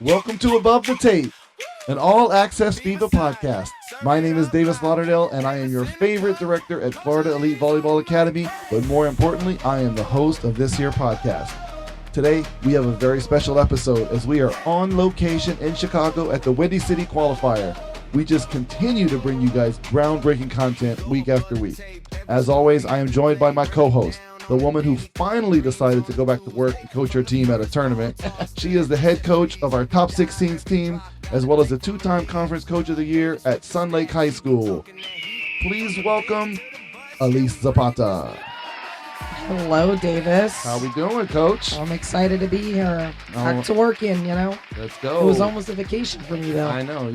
Welcome to Above the Tape, an all-access FIBA podcast. My name is Davis Lauderdale, and I am your favorite director at Florida Elite Volleyball Academy, but more importantly, I am the host of this here podcast. Today, we have a very special episode as we are on location in Chicago at the Windy City Qualifier. We just continue to bring you guys groundbreaking content week after week. As always, I am joined by my co-host, the woman who finally decided to go back to work and coach her team at a tournament. She is the head coach of our top 16s team, as well as the two-time conference coach of the year at Sun Lake High School. Please welcome Elise Zapata. Hello, Davis. How we doing, Coach? I'm excited to be here. Back to working, Let's go. It was almost a vacation for me, though. I know.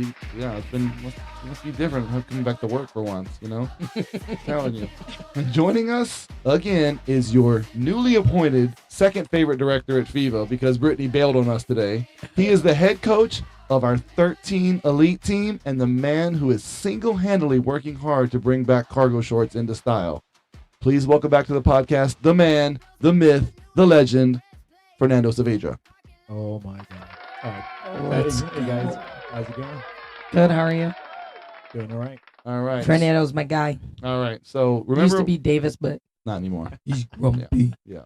Must be different coming back to work for once, telling you. And joining us again is your newly appointed second favorite director at FIBA because Brittany bailed on us today. He is the head coach of our 13 elite team and the man who is single-handedly working hard to bring back cargo shorts into style. Please welcome back to the podcast, the man, the myth, the legend, Fernando Saavedra. Oh my God. Hey guys, how's it going? Good, how are you? Doing all right. All right. Fernando's my guy. All right. So He used to be Davis, but not anymore. he's grumpy. Yeah.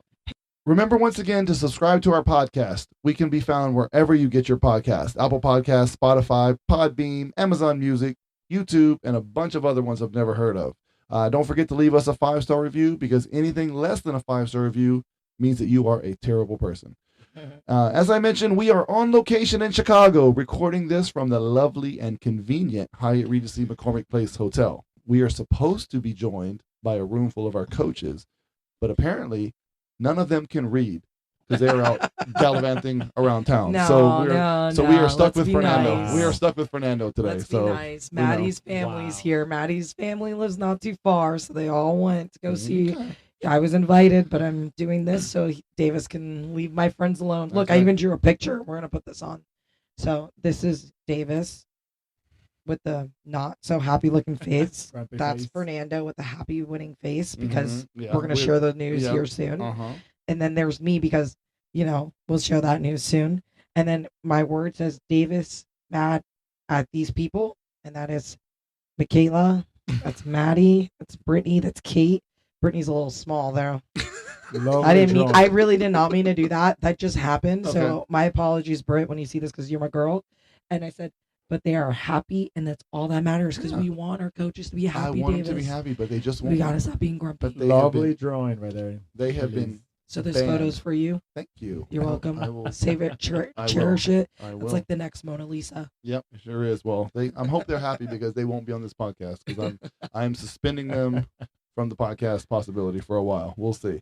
Remember once again to subscribe to our podcast. We can be found wherever you get your podcast. Apple Podcasts, Spotify, Podbean, Amazon Music, YouTube, and a bunch of other ones I've never heard of. Don't forget to leave us a 5-star review because anything less than a 5-star review means that you are a terrible person. As I mentioned, we are on location in Chicago, recording this from the lovely and convenient Hyatt Regency McCormick Place Hotel. We are supposed to be joined by a room full of our coaches, but apparently none of them can read because they are out gallivanting around town. We are stuck with Fernando. Nice. We are stuck with Fernando today. Let's be nice. Maddie's family's here. Maddie's family lives not too far, so they all went to go see. I was invited, but I'm doing this so Davis can leave my friends alone. Look, I even drew a picture. We're going to put this on. So this is Davis with the not so happy looking face. That's Fernando with the happy winning face because we're going to share the news here soon. And then there's me because, we'll show that news soon. And then my word says Davis mad at these people. And that is Michaela. That's Maddie. That's Brittany. That's Kate. Brittany's a little small there. I really did not mean to do that. That just happened. Okay. So my apologies, Britt, when you see this because you're my girl. And I said, but they are happy, and that's all that matters because we want our coaches to be happy. I want Davis. them to be happy, but they just won't. We gotta stop being grumpy. Lovely drawing right there. They have been. So this photo's for you. Thank you. You're welcome. I will save it, cherish it. I will. It's like the next Mona Lisa. Yep, it sure is. Well, I hope they're happy because they won't be on this podcast because I'm suspending them from the podcast possibility for a while. We'll see.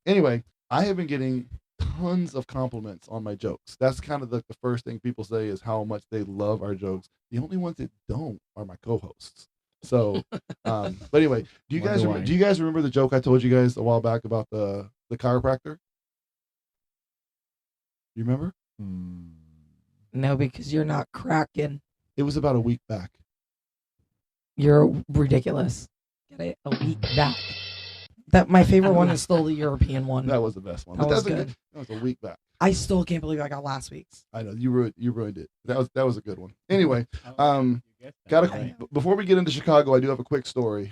Anyway, I have been getting tons of compliments on my jokes. That's kind of the first thing people say is how much they love our jokes. The only ones that don't are my co-hosts. So, but anyway, do you guys remember the joke I told you guys a while back about the chiropractor? You remember? No, because you're not cracking. It was about a week back. You're ridiculous. Get it? A week back. That my favorite one is still the European one. That was the best one. That was good. That was a week back. I still can't believe I got last week's. I know you ruined it. That was a good one. Anyway, before we get into Chicago, I do have a quick story.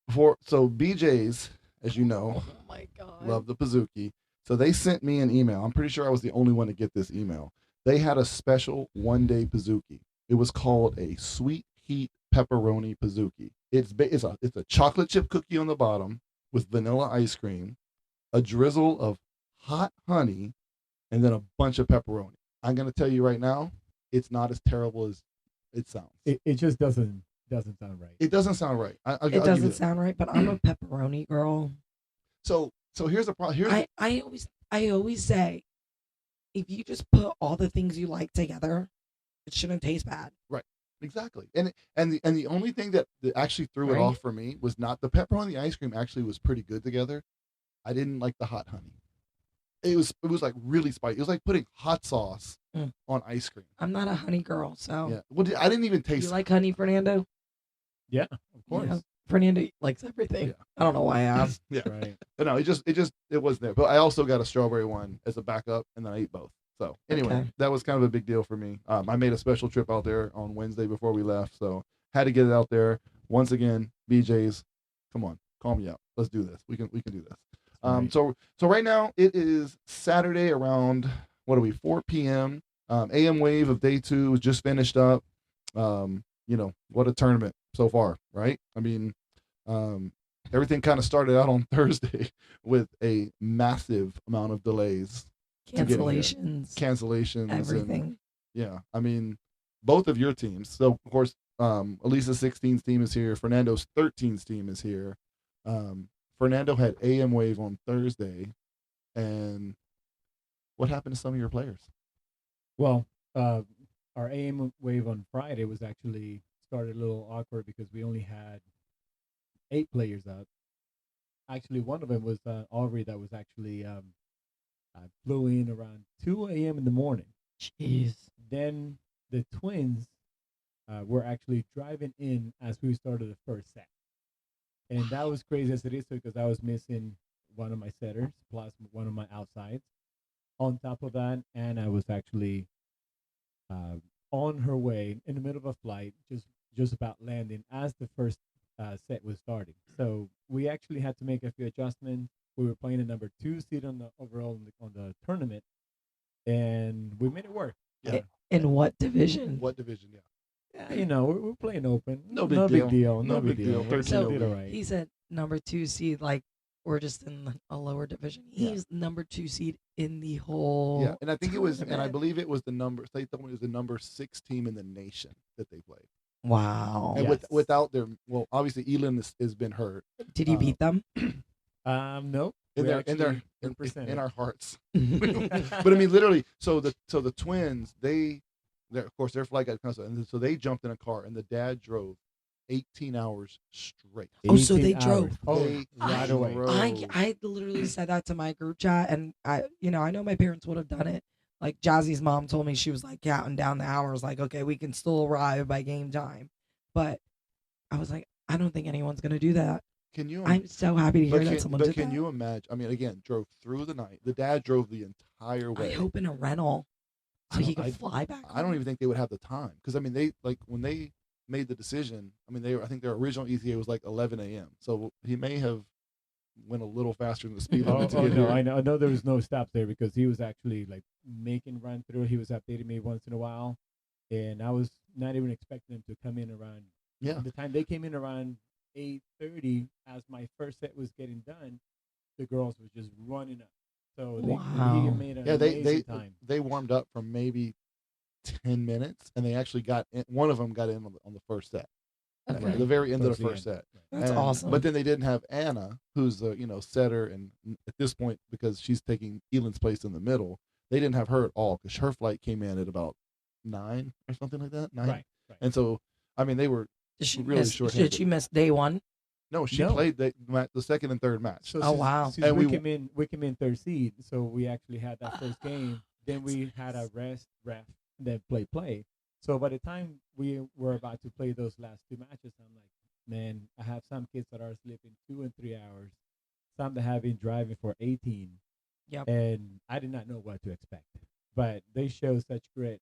BJ's, as you know, oh my God, love the Pizookie. So they sent me an email. I'm pretty sure I was the only one to get this email. They had a special one-day Pizookie. It was called a Sweet Heat Pepperoni Pizookie. It's a chocolate chip cookie on the bottom with vanilla ice cream, a drizzle of hot honey, and then a bunch of pepperoni. I'm gonna tell you right now, it's not as terrible as it sounds. It just doesn't sound right. It doesn't sound right. It doesn't sound right, but I'm a pepperoni girl. So here's the problem. I always say, if you just put all the things you like together, it shouldn't taste bad. Right. Exactly. And the only thing that actually threw it off for me was not the pepperoni. The ice cream actually was pretty good together. I didn't like the hot honey. It was like really spicy. It was like putting hot sauce on ice cream. I'm not a honey girl, so yeah. Well, I didn't even taste. You like honey, Fernando? Yeah, of course. Yeah. Fernando likes everything. Yeah. I don't know why I asked. Yeah, right. But no, it wasn't there. But I also got a strawberry one as a backup, and then I ate both. So anyway, Okay. that was kind of a big deal for me. I made a special trip out there on Wednesday before we left, so had to get it out there. Once again, BJ's, come on, call me out. Let's do this. We can do this. Right. So right now it is Saturday around, what are we, 4 p.m. AM wave of day 2 was just finished up. What a tournament so far, right? I mean, everything kind of started out on Thursday with a massive amount of delays, cancellations, everything. And, yeah, I mean, both of your teams. So of course, Elisa's 16's team is here. Fernando's 13's team is here. Fernando had AM wave on Thursday, and what happened to some of your players? Well, our AM wave on Friday was actually started a little awkward because we only had 8 players out. Actually, one of them was Aubrey that was actually flew in around 2 a.m. in the morning. Jeez. Then the twins were actually driving in as we started the first set. And that was crazy as it is because I was missing one of my setters plus one of my outsides. On top of that, Anna was actually on her way in the middle of a flight, just about landing as the first set was starting. So we actually had to make a few adjustments. We were playing a number 2 seed on the overall on the tournament, and we made it work. Yeah. In what division? What division? Yeah. Yeah, we're playing open. No big deal. No big deal. 13 So did all right. he's at number 2 seed. Like we're just in a lower division. Yeah. He's number 2 seed in the whole. Yeah, and I think it was, and I tournament. believe it was the number. They told me it was the number 6 team in the nation that they played. Wow. And Yes. without their, well, obviously Elin has been hurt. Did you beat them? Nope. In We their actually in represented. our hearts. But I mean, literally. So the twins, of course their flight got canceled, and so they jumped in a car, and the dad drove 18 hours straight. Oh, so 18 they hours. drove. Oh, They right away. drove. I literally said that to my group chat, and I know my parents would have done it. Like Jazzy's mom told me, she was like counting down the hours, like, okay, we can still arrive by game time. But I was like, I don't think anyone's gonna do that. Can you? I'm so happy to hear that But someone did can that. you imagine? I mean, again, drove through the night. The dad drove the entire way. I hope in a rental, so he I- could fly back. I don't even think they would have the time, because I mean, they, like, when they made the decision. I mean, I think their original ETA was like 11 a.m. So he may have went a little faster than the speed limit to get no, here. I know there was no stop there because he was actually like making run through. He was updating me once in a while, and I was not even expecting him to come in around. Yeah. The time they came in around 8:30, as my first set was getting done, the girls were just running up. So he Wow. made an Yeah, amazing time. they warmed up for maybe 10 minutes, and they actually got in, one of them got in on the first set. Okay. At the very end of Towards the the first set. That's And- awesome. But then they didn't have Anna, who's the setter, and at this point, because she's taking Elan's place in the middle, they didn't have her at all because her flight came in at about 9 or something like that. 9. Right. And so, I mean, they were Did she really miss? short-handed. Did she miss day one? no. She No. played the second and third match. So Oh, wow. Since And we came in third seed, so we actually had that first game. Then we had a rest, ref, then play. So by the time we were about to play those last 2 matches, I'm like, man, I have some kids that are sleeping 2 and 3 hours, some that have been driving for 18. Yep. And I did not know what to expect, but they showed such grit,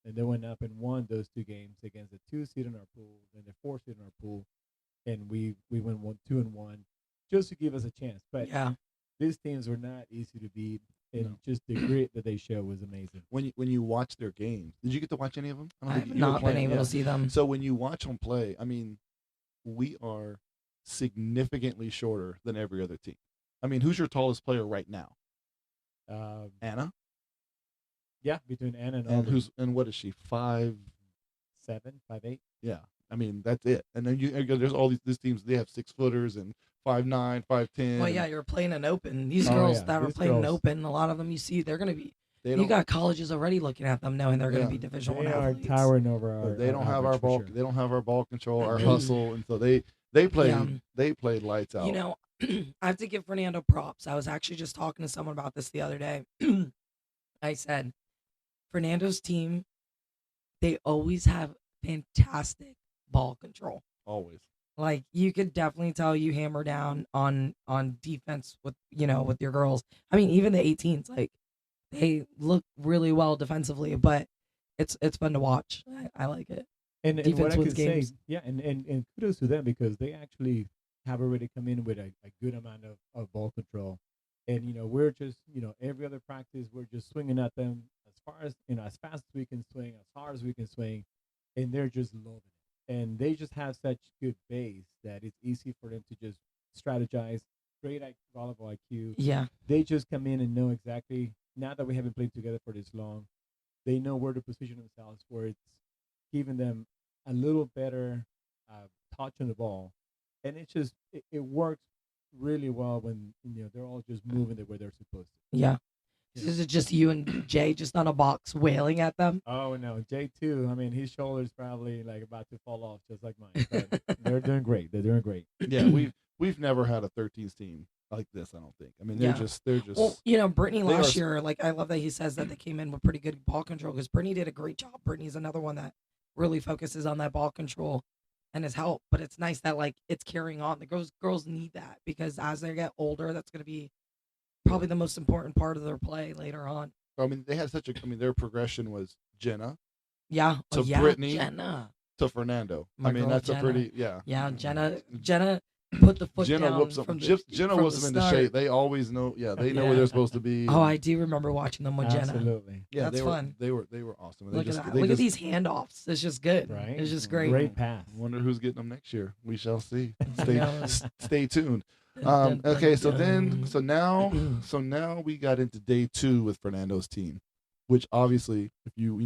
and they went up and won those 2 games against the 2 seed in our pool and the 4 seed in our pool, and we went 2-1 just to give us a chance. But Yeah. these teams were not easy to beat, and No. just the grit that they show was amazing. When you watch their games, did you get to watch any of them? I don't I've think you were not been playing, able yeah. to see them. So when you watch them play, I mean, we are significantly shorter than every other team. I mean, who's your tallest player right now? Anna, Yeah, between Anna and and Aubrey, what is she? 5. 7, 5'8". Yeah, I mean that's it. And then there's all these teams. They have 6-footers and 5'9", 5'10". Well, yeah, you're playing an open. These Oh, girls yeah, that are these playing an girls. open, a lot of them you see, they're gonna be. They You don't. got colleges already looking at them, knowing they're gonna Yeah. be Division They One are athletes. towering over our. They don't have our average for ball. sure. They don't have our ball control, our Mhm. hustle, and so they play. Yeah. They played lights out. You know, I have to give Fernando props. I was actually just talking to someone about this the other day. I said, Fernando's team, they always have fantastic ball control. always. Like you could definitely tell you hammer down on defense with with your girls. I mean, even the 18s, like They look really well defensively, but it's fun to watch. I like it. And Defense what I wins could say, games. yeah, and kudos to them because they actually have already come in with a good amount of ball control. And, we're just, every other practice, we're just swinging at them as far as, as fast as we can swing, as hard as we can swing. And they're just loving it. And they just have such good base that it's easy for them to just strategize. Great volleyball IQ. Yeah. They just come in and know exactly, now that we haven't played together for this long, they know where to position themselves, where it's giving them a little better touch on the ball. And it works really well when they're all just moving the way they're supposed to. Yeah. Is it just you and Jay just on a box wailing at them? Oh no, Jay too. I mean, his shoulder's probably like about to fall off, just like mine. But they're doing great. They're doing great. Yeah, we've never had a 13 team like this. I don't think. I mean, they're just. Well, Brittany last year, like I love that he says that they came in with pretty good ball control because Brittany did a great job. Brittany's another one that really focuses on that ball control and his help. But it's nice that like it's carrying on. The girls need that because as they get older, that's going to be probably the most important part of their play later on. I mean, they had their progression was Jenna. Yeah. To Brittany. Jenna. To Fernando. My girl, that's Jenna. a pretty, yeah. Yeah, Jenna put the foot Jenna down. whoops them. Jenna whoops them into shape. They always know. Yeah, they know where they're supposed to be. Oh, I do remember watching them with Jenna. Absolutely. Yeah, that's fun. They were awesome. Look at that. Look at these handoffs. It's just good. Right. It's just great. Great pass. Wonder who's getting them next year. We shall see. Stay tuned. Okay, so now we got into day 2 with Fernando's team, which obviously, if you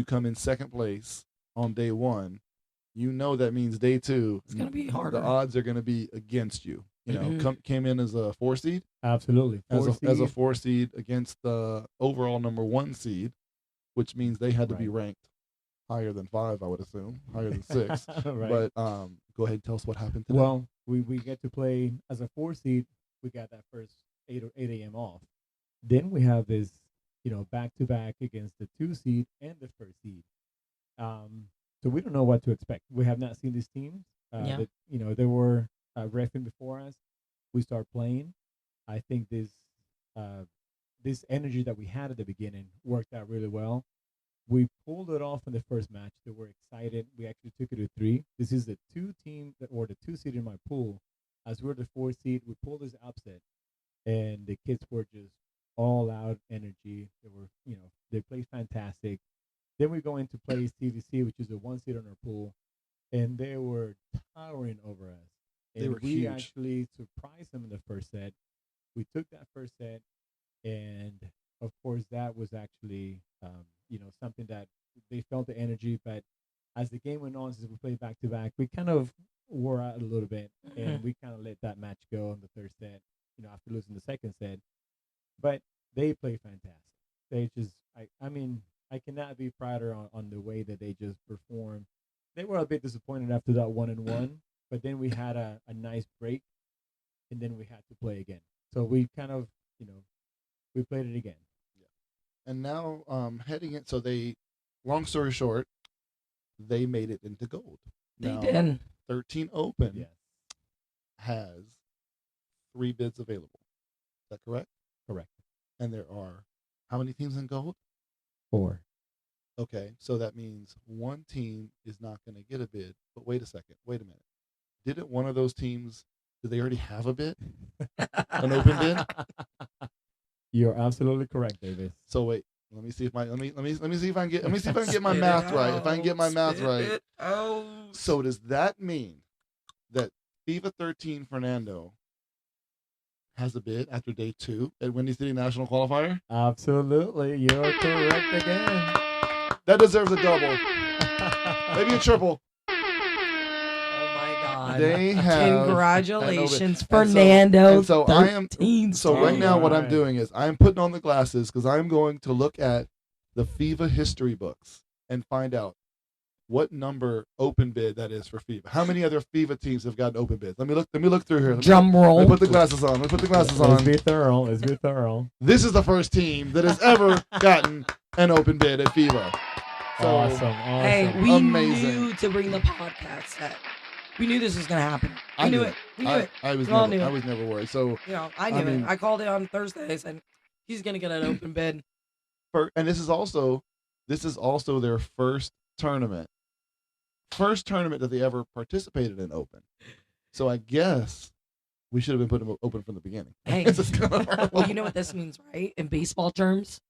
come in second place on day 1, that means day 2 it's gonna be harder. The odds are gonna be against you. Came in as a 4 seed. Absolutely, as a 4 seed against the overall number 1 seed, which means they had to be ranked higher than 5, I would assume, higher than 6. Right. But go ahead and tell us what happened today. Well, we get to play as a 4 seed. We got that first 8 a.m. off. Then we have this, back to back against the 2 seed and the 1st seed. So we don't know what to expect. We have not seen these teams. They were reffing before us. We start playing. I think this energy that we had at the beginning worked out really well. We pulled it off in the first match. They were excited. We actually took it to 3. This is the 2 seed in my pool. As we're the 4 seed, we pulled this upset, and the kids were just all out energy. They were, they played fantastic. Then we go into play CVC, which is the 1 seed on our pool, and they were towering over us. And we actually surprised them in the first set. We took that first set, and of course that was actually something that they felt the energy. But as the game went on, since we played back to back, we kind of wore out a little bit, and we kind of let that match go in the third set. After losing the second set, but they played fantastic. They just, I cannot be prouder on the way that they just performed. They were a bit disappointed after that 1-1, but then we had a nice break, and then we had to play again. So we kind of, we played it again. Yeah. And now heading it, so long story short, they made it into gold. They did. 13 Open has 3 bids available. Is that correct? Correct. And there are how many teams in gold? 4. Okay, so that means one team is not going to get a bid. But wait a minute. Didn't one of those teams, did they already have a bid? An open bid? You're absolutely correct, Davis. So wait, let me see if I can get my math right. If I can get my math right. So does that mean that FIFA 13 Fernando has a bid after day 2 at Windy City National Qualifier? Absolutely, you're correct again. That deserves a double, maybe a triple. Oh my God! They have congratulations, Fernando. So right now, what I'm doing is I'm putting on the glasses because I'm going to look at the FIFA history books and find out what number open bid that is for FIFA. How many other FIFA teams have gotten open bids? Let me look through here. Drum roll. Let me put the glasses on. Let's be thorough. This is the first team that has ever gotten an open bid at FIFA. So, awesome. Hey, we knew to bring the podcast set. We knew this was going to happen. We knew it. I was never worried. So I knew it. I called it on Thursday. I said, He's gonna get an open bid. And this is also their first tournament that they ever participated in open. So I guess we should have been putting them open from the beginning. Hey, well, you know what this means, right? In baseball terms,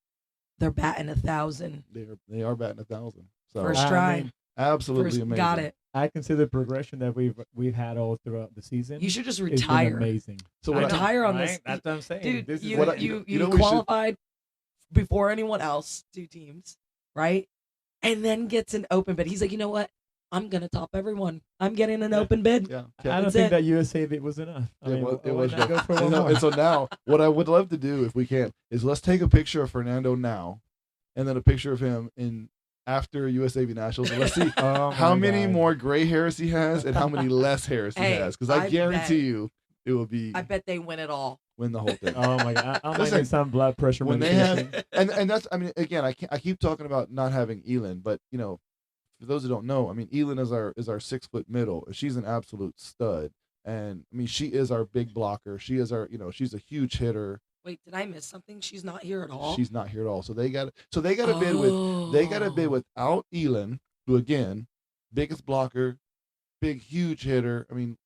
they're batting 1,000. They are batting 1,000. So First try. I mean, absolutely amazing. Got it. I consider the progression that we've had all throughout the season. You should just It's been retire. amazing. So Retire on Right? this. That's what I'm saying. Dude, This is you, what I- you, you know we should- qualified before anyone else, 2 teams, right? And then gets an open bid. He's like, you know what? I'm going to top everyone. I'm getting an open bid. Yeah. I don't That's think it. that USA bid was enough. I mean, It why was not go for one You know, more? and so now, what I would love to do, if we can, is let's take a picture of Fernando now, and then a picture of him in after USAV Nationals, and let's see Oh how my many God. more gray hairs he has and how many less hairs he Hey, has. Because I I guarantee bet- you, it will be I bet they win it all. win the whole thing. Oh my God! I might Listen, need some blood pressure when they medication. have, and that's, I mean, again, I keep talking about not having Elin, but you know, for those who don't know, I mean, Elin is our 6-foot middle. She's an absolute stud, and I mean, she is our big blocker. She is our, she's a huge hitter. Wait, did I miss something? She's not here at all? She's not here at all. So they got to bid with without Elin, who again, biggest blocker, big huge hitter. I mean,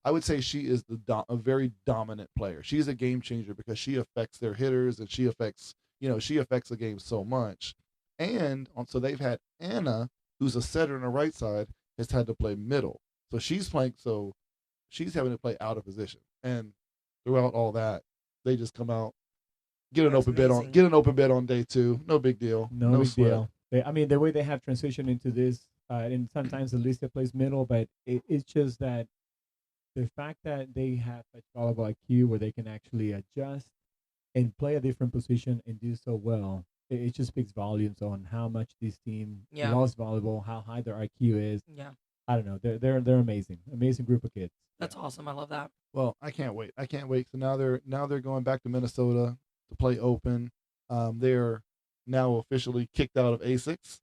I would say she is a very dominant player. She's a game changer because she affects their hitters and she affects the game so much. And so they've had Anna, who's a setter on the right side, has had to play middle. So she's having to play out of position. And throughout all that, they just come out, get an That's open bid on day 2. No big deal. No big sweat. deal. I mean, the way they have transitioned into this, and sometimes at least they plays middle, but it's just that the fact that they have such volleyball IQ where they can actually adjust and play a different position and do so well, it just speaks volumes on how much this team loves volleyball, how high their IQ is. Yeah. I don't know. They're amazing group of kids. That's awesome. I love that. Well, I can't wait. So now they're going back to Minnesota to play open. They're now officially kicked out of ASICs.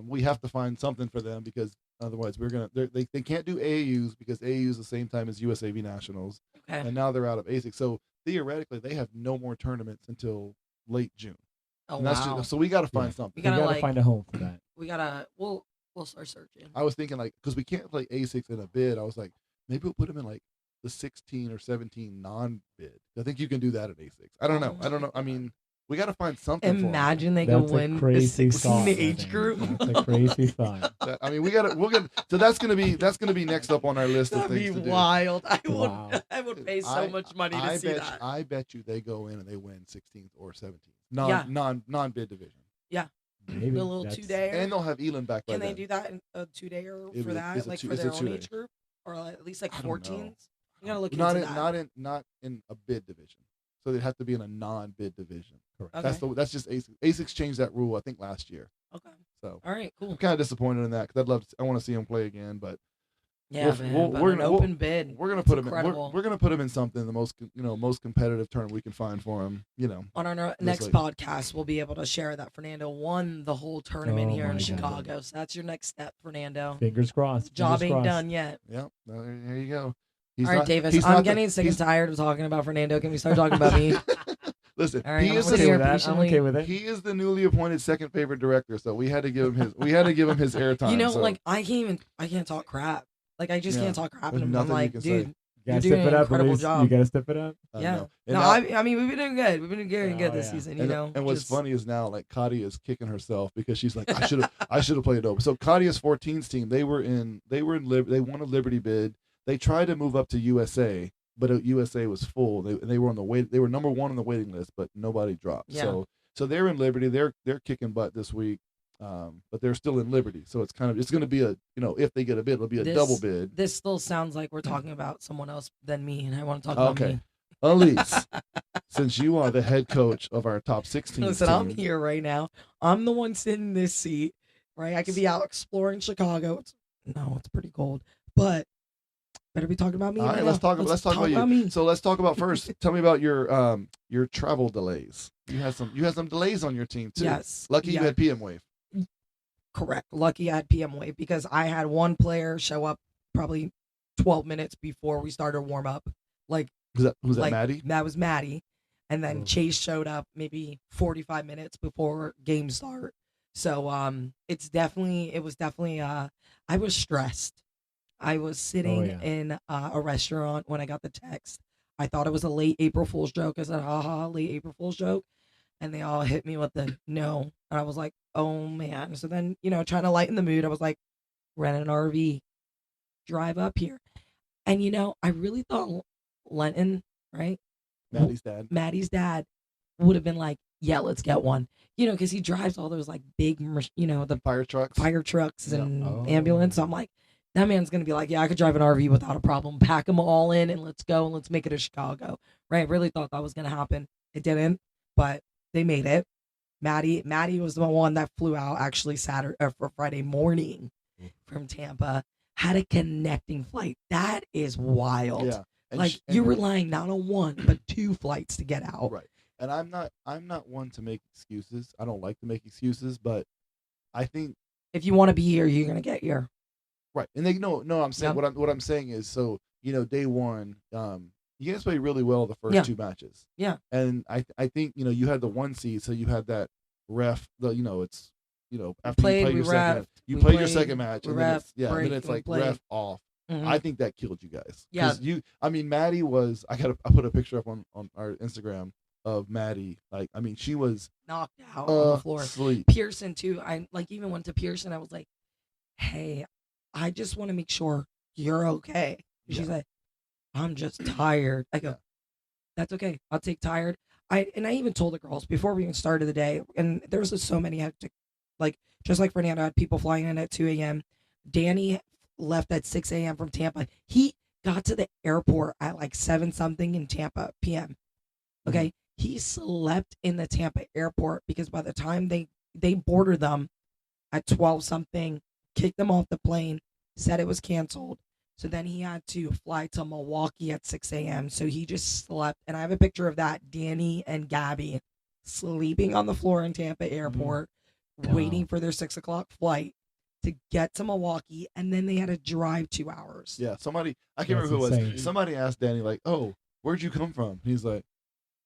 We have to find something for them because otherwise they can't do AAUs because AAU is the same time as USAV Nationals. Okay. And now they're out of ASICs. So theoretically, they have no more tournaments until late June. Oh, And that's wow. so we got to find something. We We gotta, gotta like- find a home for that. We'll start searching. I was thinking because we can't play ASICs in a bid. I was like, maybe we'll put them in like the 16 or 17 non-bid. I think you can do that at ASICs. I don't know. I mean, we got to find something. Imagine they go That's win a the crazy 16 thought. age man. group. That's a crazy thought. I mean, so that's gonna be next up on our list of That'd be things to do. wild. Wow. I would pay so much money to see that. I bet you they go in and they win 16th or 17th. Yeah. Non-bid division. Maybe A little that's- 2-day. And they'll have Elin back by Can they then. do that in a 2-dayer It for was- that, it's a like two- for it's a their own 2-day. age group, or at least like I don't know. 14s? You gotta look not into in, that. not in a bid division. So they'd have to be in a non-bid division. Correct. Okay. That's just ASICs. ASICs changed that rule I think last year. Okay. So All right. I'm Cool. kind of disappointed in that because I want to see him play again, but Yeah, We'll- man. we'll- but we're an gonna- open bid. we're gonna it's put him in, incredible. we're gonna put him in something the most competitive tournament we can find for him. On our next like- podcast, we'll be able to share that Fernando won the whole tournament Oh here in my God. Chicago. So that's your next step, Fernando. Fingers crossed. Job fingers ain't crossed. done yet. Yeah, there you go. All right, Davis. he's I'm not getting sick and he's- tired of talking about Fernando. Can we start talking about me? Listen, All right, he I'm is gonna Okay sit here with that. I'm patiently. okay with it. he is the newly appointed second favorite director, so we had to give him his airtime. You know, so like I can't talk crap. Like I just Yeah, can't talk crap. there's And I'm nothing you like, can dude, say. You You're gotta doing step it an up, incredible Elise. job. You gotta step it up. I yeah. know. And No, now- I mean we've been doing good. We've been doing good Oh, this yeah. season. You and, know. and what's just- funny is now like Katia is kicking herself because she's like, I should have played open. So Katia's 14s team, they won a Liberty bid. They tried to move up to USA, but USA was full. They were on the wait. They were number 1 on the waiting list, but nobody dropped. Yeah. So they're in Liberty. They're kicking butt this week. But they're still in Liberty, so it's going to be if they get a bid, it'll be a double bid. This still sounds like we're talking about someone else than me, and I want to talk about Okay. me. Elise, since you are the head coach of our top 16 Listen, team, I'm here right now. I'm the one sitting in this seat, right? I could be out exploring Chicago. It's pretty cold, but better be talking about me. All right, right let's now. talk about you. me. So let's talk about first. Tell me about your travel delays. You had some delays on your team too. Yes. Lucky you yeah, had PM Wave. correct. Lucky I had PM Wave because I had one player show up probably 12 minutes before we started warm up. Like Was that like, Maddie? That was Maddie. and then Oof. Chase showed up maybe 45 minutes before game start. So it was definitely I was stressed. I was sitting yeah. in a restaurant when I got the text. I thought it was a late April Fool's joke. I said, haha, late April Fool's joke. And they all hit me with the no. And I was like, oh man. So then, trying to lighten the mood, I was like, rent an RV, drive up here. And, I really thought Lenton, right? Maddie's dad would have been like, yeah, let's get one. Because he drives all those like big, the fire trucks and ambulance. So I'm like, that man's going to be like, yeah, I could drive an RV without a problem. Pack them all in and let's go and let's make it to Chicago. Right? Really thought that was going to happen. It didn't, but they made it. Maddie was the one that flew out actually for Friday morning from Tampa. Had a connecting flight. That is wild. Yeah. And you're relying not on one but two flights to get out. Right. And I'm not one to make excuses. I don't like to make excuses, but I think if you want to be here, you're gonna get here. Right. And I'm saying what I'm saying is, so day one, you guys played really well the first two matches. Yeah. And I think you had the one seed, so you had that ref. After you played your second match, and then it's like ref off. Mm-hmm. I think that killed you guys. Yeah. Maddie was. I put a picture up on our Instagram of Maddie. She was knocked out on the floor. Sleep. Pearson too. I even went to Pearson. I was like, hey, I just want to make sure you're okay. She's like, I'm just tired. I go, that's okay. I'll take tired. I even told the girls before we even started the day, and there was just so many hectic, just like Fernando had people flying in at 2 a.m. Danny left at 6 a.m. from Tampa. He got to the airport at 7 something in Tampa p.m. Okay. He slept in the Tampa airport because by the time they boarded them at 12 something, kicked them off the plane, said it was canceled. So then he had to fly to Milwaukee at 6 a.m. So he just slept. And I have a picture of that, Danny and Gabby sleeping on the floor in Tampa airport, waiting for their 6 o'clock flight to get to Milwaukee. And then they had to drive 2 hours. Yeah. Somebody, I can't remember who it was. Somebody asked Danny, oh, where'd you come from? He's like,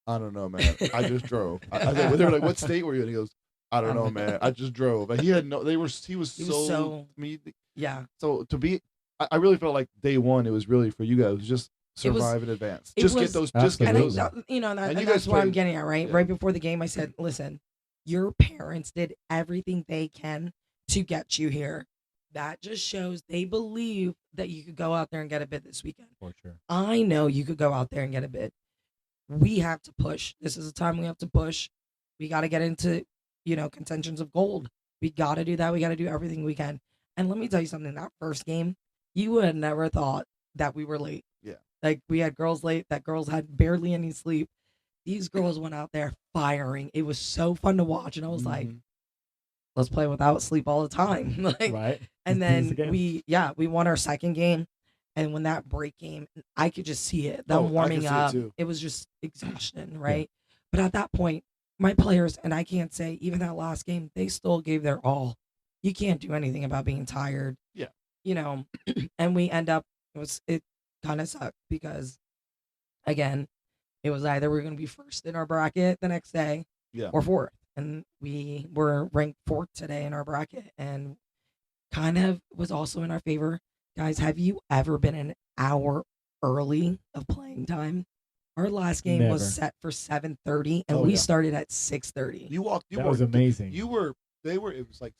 I don't know, man. I just drove. They were like, what state were you in? He goes, I don't know, man. I just drove. But he had no, he was so, yeah. So I really felt like day one, it was really for you guys, just survive in advance. Just get those. That's what I'm getting at, right? Yeah. Right before the game, I said, listen, your parents did everything they can to get you here. That just shows they believe that you could go out there and get a bid this weekend. For sure. I know you could go out there and get a bid. We have to push. This is a time we have to push. We got to get into, contentions of gold. We got to do that. We got to do everything we can. And let me tell you something. That first game, you would have never thought that we were late. Yeah. We had girls late. That girls had barely any sleep. These girls went out there firing. It was so fun to watch. And I was like, let's play without sleep all the time. Right. And then we won our second game. And when that break came, I could just see it. Them warming up. It was just exhaustion, right? Yeah. But at that point, my players, and I can't say even that last game, they still gave their all. You can't do anything about being tired. Yeah. And we end up, it kind of sucked because, again, it was either we're going to be first in our bracket the next day or fourth. And we were ranked fourth today in our bracket and kind of was also in our favor. Guys, have you ever been an hour early of playing time? Our last game was set for 7:30 and we started at 6:30. That was amazing. It was like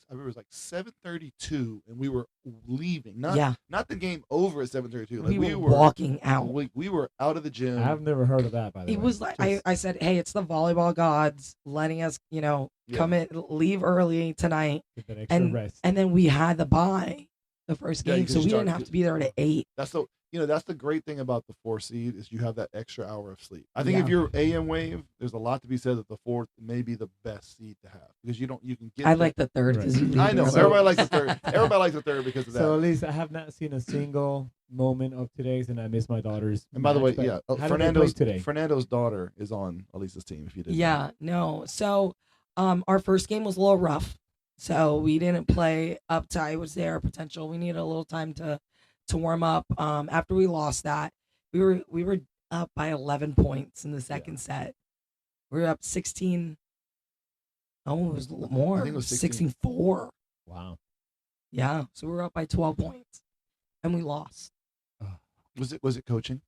7:32 and we were leaving. Not the game over at 7:32. We were walking out. We were out of the gym. I've never heard of that, by the way. It was like I said, hey, it's the volleyball gods letting us, come in, leave early tonight. Get that extra rest. And then we had the bye the first game, so we didn't have to be there at 8. That's the great thing about the 4 seed is you have that extra hour of sleep. I think if you're AM wave, there's a lot to be said that the 4th may be the best seed to have because you can get. I like the 3rd because I know everybody likes the 3rd. Everybody likes the 3rd because of that. So at least I have not seen a single moment of today's, and I miss my daughter's. And by the way, today. Fernando's daughter is on Elisa's team. If you didn't. Yeah, no. So, our first game was a little rough. So we didn't play up to I was there potential. We needed a little time to warm up. After we lost that, we were up by 11 points in the second set. We were up 16. Oh, it was a little more. I think it was 16. 16-4. Wow. Yeah. So we were up by 12 points, and we lost. Was it coaching?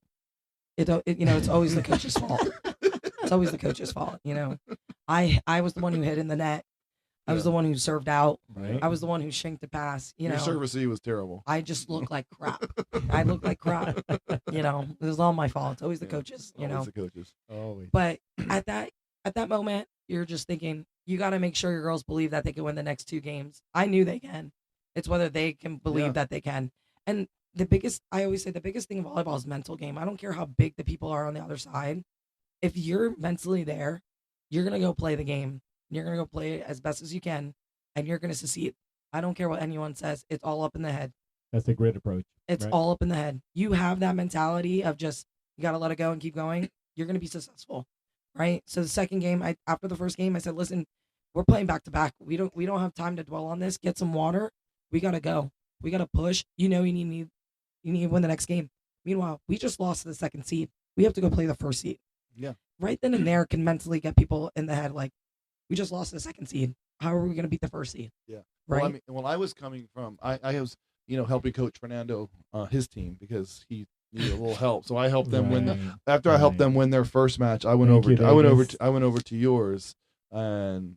It's always the coach's fault. It's always the coach's fault. I was the one who hit in the net. I was the one who served out. Right. I was the one who shanked the pass. Your service was terrible. I just looked like crap. I looked like crap. It was all my fault. It's always the coaches. Always the coaches. Always. But at that moment, you're just thinking you got to make sure your girls believe that they can win the next 2 games. I knew they can. It's whether they can believe that they can. And I always say the biggest thing in volleyball is mental game. I don't care how big the people are on the other side. If you're mentally there, you're gonna go play the game. You're going to go play as best as you can, and you're going to succeed. I don't care what anyone says. It's all up in the head. That's a great approach. It's all up in the head. You have that mentality of just, you got to let it go and keep going. You're going to be successful, right? So the second game, after the first game, I said, listen, we're playing back to back. We don't have time to dwell on this. Get some water. We got to go. We got to push. You need to win the next game. Meanwhile, we just lost to the second seed. We have to go play the first seed. Yeah. Right then and there can mentally get people in the head like, we just lost the second seed. How are we going to beat the first seed? Yeah. Right. Well, I was coming from, I was, helping Coach Fernando, his team, because he needed a little help. So I helped them win. After I helped them win their first match, I went over to yours, and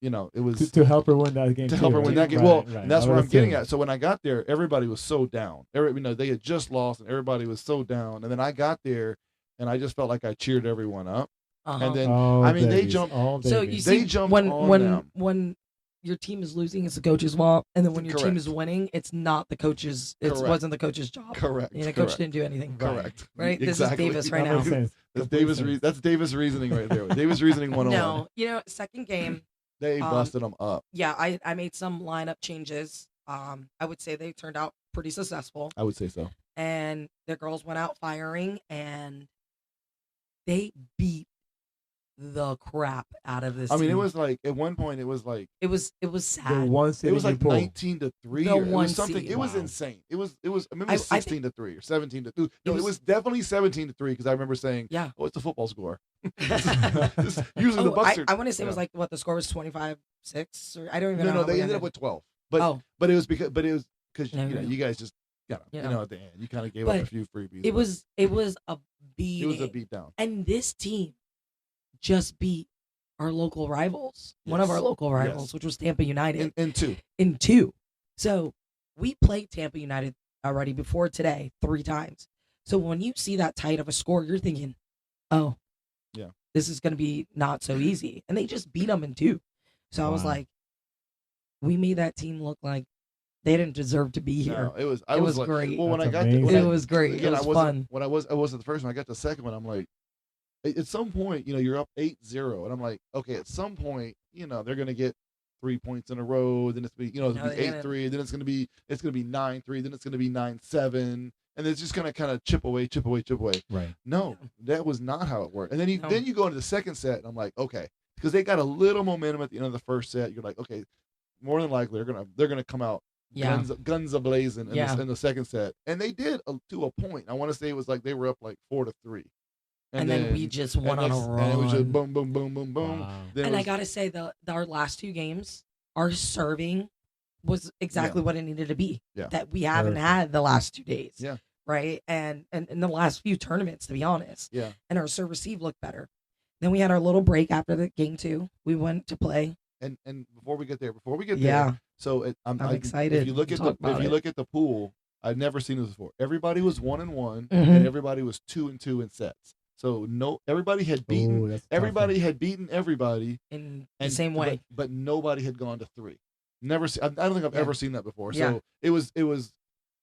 it was to help her win that game. To help her win that game. Well, and that's where I'm getting at. So when I got there, everybody was so down. They had just lost, and everybody was so down. And then I got there, and I just felt like I cheered everyone up. And then, they jumped. So you see, when your team is losing, it's the coach's fault, and then when your team is winning, it's not the coach's. It wasn't the coach's job. Correct. The coach didn't do anything. Correct. Right. Exactly. This is Davis right now. That's Davis reasoning right there. Davis reasoning 101. No, second game. They busted them up. Yeah, I made some lineup changes. I would say they turned out pretty successful. I would say so. And the girls went out firing, and they beat the crap out of this. I mean, team. it was like at one point, it was sad. The one it was like 19-3. It was something. Seed. It was insane. It was. I remember 16-3 or 17-2. No, it was definitely 17-3 because I remember saying, "Yeah, oh, it's a football score." Usually the Bucks. I want to say it was like what the score was 25-6 or I don't even know. No, they ended up with 12. But it was because you guys just at the end you kind of gave up a few freebies. It was a beat. It was a beatdown. And this team just beat our local rivals, one of our local rivals, which was Tampa United. In two. So we played Tampa United already before today 3 times. So when you see that tight of a score, you're thinking, oh, yeah, this is going to be not so easy. And they just beat them in 2. So I was like, we made that team look like they didn't deserve to be here. No, it was like, great. Well, when That's I got amazing. there, it was great. Again, it was fun. When I was at the first one, I got the second one. I'm like, at some point, you're up 8-0, and I'm like, okay, at some point, they're gonna get 3 points in a row. Then it's gonna be, it's gonna be 8-3. Then it's gonna be 9-3. Then it's gonna be 9-7, and it's just gonna kind of chip away. Right. No, that was not how it worked. And then you go into the second set, and I'm like, okay, because they got a little momentum at the end of the first set. You're like, okay, more than likely they're gonna come out guns ablazing in the second set, and they did to a point. I want to say it was like they were up like 4-3. And then we just went on a run. And it was just boom, boom, boom, boom, boom. Wow. And I gotta say, our last 2 games, our serving was exactly what it needed to be. Yeah. That we haven't had the last 2 days. Yeah. Right. And in the last few tournaments, to be honest. Yeah. And our serve receive looked better. Then we had our little break after the game 2. We went to play. And before we get there, so I'm excited. If you look at the pool, I've never seen this before. Everybody was 1-1, Mhm. and everybody was 2-2 in sets. So everybody had beaten everybody In the same way. but nobody had gone to 3. Never. I don't think I've ever seen that before. Yeah. So it was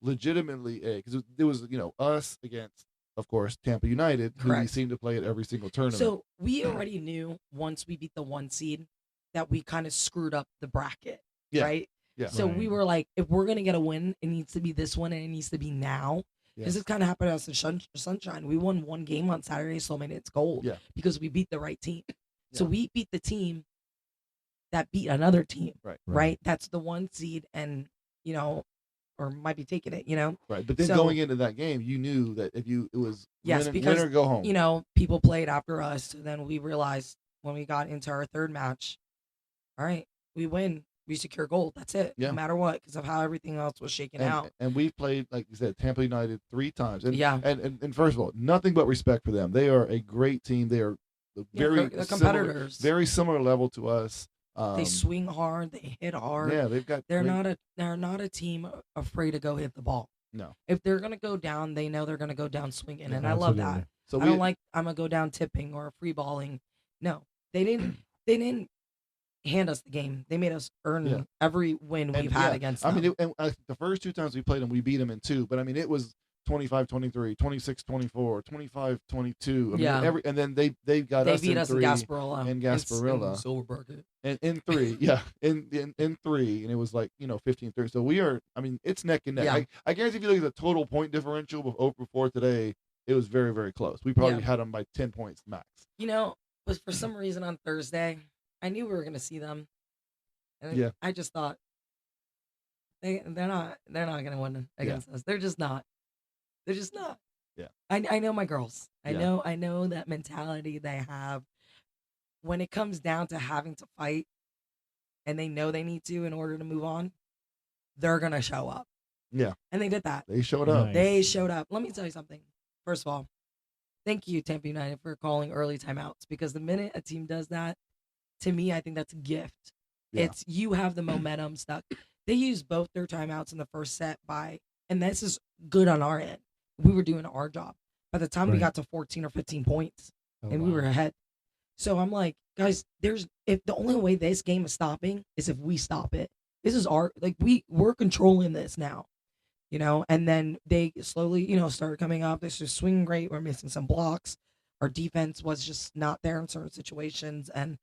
legitimately because it was us against, of course, Tampa United, who we Correct. seem to play at every single tournament. So we already knew once we beat the 1 seed that we kind of screwed up the bracket. Yeah. Right. Yeah. So Right. we were like, if we're gonna get a win, it needs to be this one, and it needs to be now. Yes. This kind of happened to us in Sunshine. We won 1 game on Saturday, so I mean it's gold. Yeah. Because we beat the right team. So Yeah. we beat the team that beat another team. Right. Right. That's the 1 seed, and or might be taking it, Right. But then So- going into that game, you knew that it was Yes, win, because, win or go home. People played after us. So then we realized when we got into our third match, all right, we win. We secure gold. That's it. Yeah. No matter what, because of how everything else was shaking out. And we've played, like you said, Tampa United 3 times. And, Yeah. And first of all, nothing but respect for them. They are a great team. They are very they're similar, competitors. very similar level to us. They swing hard. They hit hard. Yeah, they've got. They're not a team afraid to go hit the ball. No. If they're gonna go down, they know they're gonna go down swinging, Yeah, and I love absolutely. that. So I don't like I'm gonna go down tipping or free balling. No, they didn't. They didn't hand us the game. They made us earn every win we've had against them. I mean, the first 2 times we played them, we beat them in 2. But I mean, it was 25-23, 26-24, 25-22. I mean, and then they got us beat in us 3 in Gasparilla. in Gasparilla. In Silver Bucket. And in 3, in 3, and it was like 15-3. So we are. I mean, it's neck and neck. Yeah. I guarantee if you look at the total point differential before today, it was very, very close. We probably had them by 10 points max. But for some reason on Thursday, I knew we were gonna see them, and I just thought they're not gonna win against us. They're just not. They're just not. Yeah. I know my girls. I know that mentality they have. When it comes down to having to fight, and they know they need to in order to move on, they're gonna show up. Yeah. And they did that. They showed up. Nice. They showed up. Let me tell you something. First of all, thank you, Tampa United, for calling early timeouts, because the minute a team does that, to me, I think that's a gift. Yeah. It's you have the momentum stuck. They used both their timeouts in the first set and this is good on our end. We were doing our job. By the time we got to 14 or 15 points, we were ahead. So I'm like, guys, if the only way this game is stopping is if we stop it. This is we're controlling this now. And then they slowly, started coming up. They're just swinging great. We're missing some blocks. Our defense was just not there in certain situations. And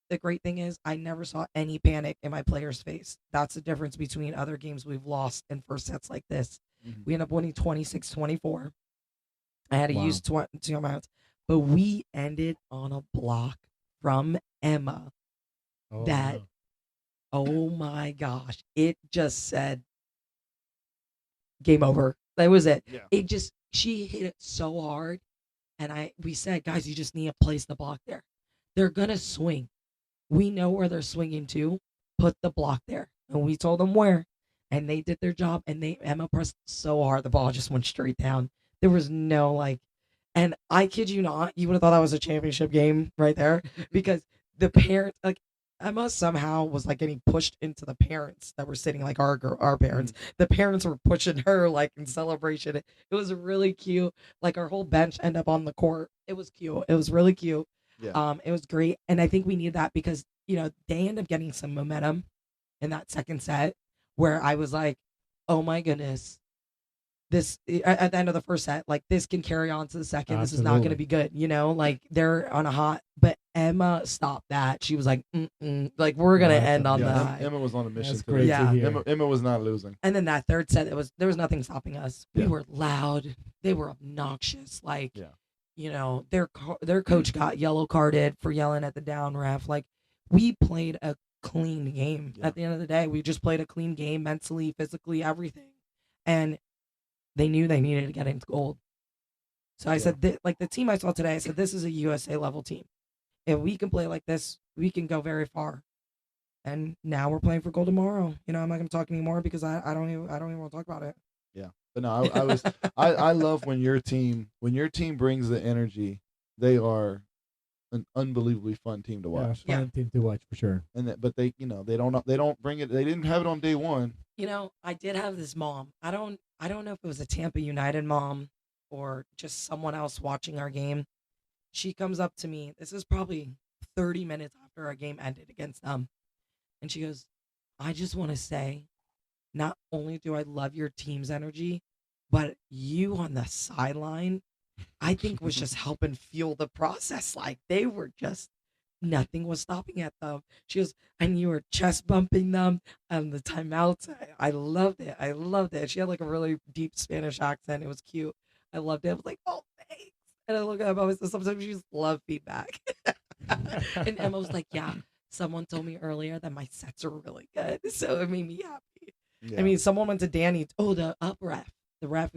the great thing is I never saw any panic in my players' face. That's the difference between other games we've lost in first sets like this. Mm-hmm. We ended up winning 26-24. I had to use 2 amounts. But we ended on a block from Emma oh my gosh, it just said game over. That was it. Yeah. She hit it so hard, and we said, guys, you just need to place the block there. They're gonna swing. We know where they're swinging to. Put the block there, and we told them where, and they did their job. And Emma pressed so hard, the ball just went straight down. There was no and I kid you not, you would have thought that was a championship game right there, because the parents, Emma somehow was getting pushed into the parents that were sitting our parents. The parents were pushing her in celebration. It was really cute. Our whole bench ended up on the court. It was cute. It was really cute. Yeah. It was great. And I think we need that because, they end up getting some momentum in that second set where I was like, oh my goodness. This at the end of the first set, this can carry on to the second. This is not going to be good, they're on a hot. But Emma stopped that. She was like, we're gonna end on that. Emma was on a mission. That's great to hear. Emma was not losing. And then that third set, there was nothing stopping us. Yeah. We were loud. They were obnoxious. Yeah. Their coach got yellow carded for yelling at the down ref. We played a clean game. Yeah. At the end of the day, we just played a clean game, mentally, physically, everything, and they knew they needed to get into gold. So I said, the team I saw today, I said, this is a USA level team. If we can play like this, we can go very far. And now we're playing for gold tomorrow. I'm not going to talk anymore because I don't even want to talk about it. Yeah, but no, I love when your team brings the energy. They are an unbelievably fun team to watch. Fun team to watch for sure. And but they don't bring it. They didn't have it on day one. I did have this mom. I don't know if it was a Tampa United mom or just someone else watching our game. She comes up to me. This is probably 30 minutes after our game ended against them. And she goes, I just want to say, not only do I love your team's energy, but you on the sideline, I think was just helping fuel the process. They were just, nothing was stopping at them. She goes, and you were chest bumping them and the timeouts. I loved it. I loved it. She had a really deep Spanish accent. It was cute. I loved it. I was like, oh, thanks. And I look at Emma. Sometimes you just love feedback. And Emma was like, yeah, someone told me earlier that my sets are really good. So it made me happy. Yeah. I mean, someone went to Danny. Oh, the up ref. The ref